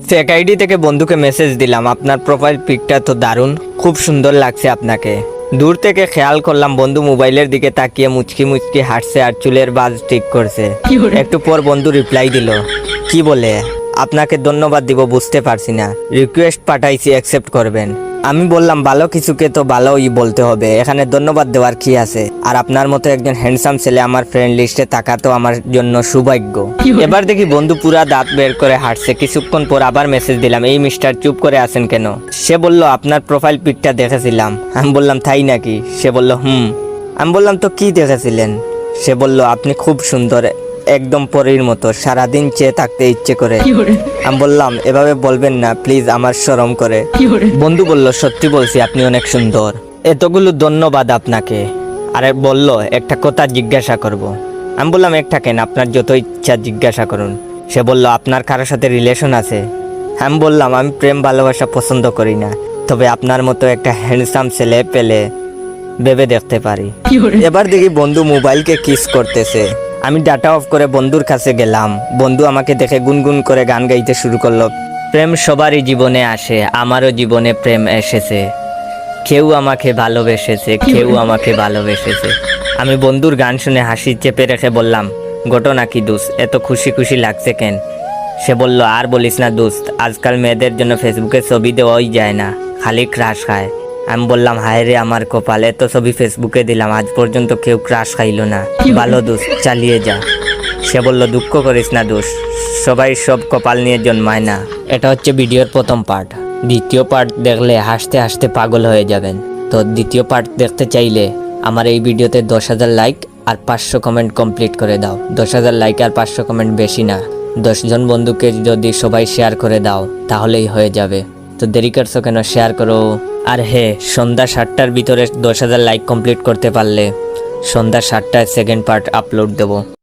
Fake ID থেকে বন্ধুকে message দিলাম, আপনার প্রোফাইল পিকটা তো দারুণ, খুব সুন্দর লাগছে আপনাকে। দূর থেকে খেয়াল করলাম বন্ধু মোবাইলের দিকে তাকিয়ে মুচকি মুচকি হাঁটছে আর চুলের বাজ ঠিক করছে। একটু পর বন্ধু রিপ্লাই দিল, কি বলে আপনাকে ধন্যবাদ দিব বুঝতে পারছি না, রিকোয়েস্ট পাঠাইছি অ্যাকসেপ্ট করবেন। আমি বললাম ভালো কিছুকে তো ভালোই বলতে হবে, এখানে ধন্যবাদ দেওয়ার কি আছে, আর আপনার মতো একজন হ্যান্ডসাম ছেলে আমার ফ্রেন্ড লিস্টে থাকা তো আমার জন্য সৌভাগ্য। এবার দেখি বন্ধু পুরা দাঁত বের করে হাঁটছে। কিছুক্ষণ পর আবার মেসেজ দিলাম, এই মিস্টার চুপ করে আছেন কেন? সে বলল আপনার প্রোফাইল পিকটা দেখেছিলাম। আমি বললাম তাই নাকি? সে বলল আমি বললাম তো কি দেখেছিলেন? সে বলল আপনি খুব সুন্দর, একদম পরীর মতো, সারাদিন চেয়ে থাকতে ইচ্ছে করে। আমি বললাম এভাবে বলবেন না প্লিজ, আমার শরম করে। বন্ধু বলল সত্যি বলছি আপনি অনেক সুন্দর। এতগুলো ধন্যবাদ আপনাকে। আরে বলল একটা কথা জিজ্ঞাসা করব। আমি বললাম একটা কেন, আপনার যত ইচ্ছা জিজ্ঞাসা করুন। সে বলল আপনার কারোর সাথে রিলেশন আছে? আমি বললাম আমি প্রেম ভালোবাসা পছন্দ করি না, তবে আপনার মতো একটা হ্যান্ডসাম ছেলে পেলে ভেবে দেখতে পারি। এবার দেখি বন্ধু মোবাইলকে কিস করতেছে। আমি ডাটা অফ করে বন্ধুর কাছে গেলাম। বন্ধু আমাকে দেখে গুনগুন করে গান গাইতে শুরু করলো। প্রেম সবারই জীবনে আসে, আমারও জীবনে প্রেম এসেছে, কেউ আমাকে ভালোবেসেছে, কেউ আমাকে ভালোবেসেছে। আমি বন্ধুর গান শুনে হাসি চেপে রেখে বললাম ঘটনা কি দোস্ত, এত খুশি খুশি লাগছে কেন? সে বলল আর বলিস না দোস্ত, আজকাল মেয়েদের জন্য ফেসবুকে ছবি দেওয়াই যায় না, খালি ক্রাশ খায়। আমি বললাম হায় রে আমার কপাল, এত ছবি ফেসবুকে দিলাম, আজ পর্যন্ত কেউ ক্রাশ খাইলো না। ভালো দোস্ত, চালিয়ে যা। সে বলল দুঃখ করিস না দোস্ত, সবাই সব কপাল নিয়ে জন্মায় না। এটা হচ্ছে ভিডিওর প্রথম পার্ট। দ্বিতীয় পার্ট দেখলে হাসতে হাসতে পাগল হয়ে যাবেন। তো দ্বিতীয় পার্ট দেখতে চাইলে আমার এই ভিডিওতে 10,000 লাইক আর 500 কমেন্ট কমপ্লিট করে দাও। 10,000 লাইক আর 500 কমেন্ট বেশি না, 10 জন বন্ধুকে যদি সবাই শেয়ার করে দাও তাহলেই হয়ে যাবে। তো দেরি করছো কেন, শেয়ার করো। আর হ্যাঁ, সন্ধ্যা 7টার ভিতরে 10,000 লাইক কমপ্লিট করতে পারলে সন্ধ্যা 7টায় সেকেন্ড পার্ট আপলোড দেবো।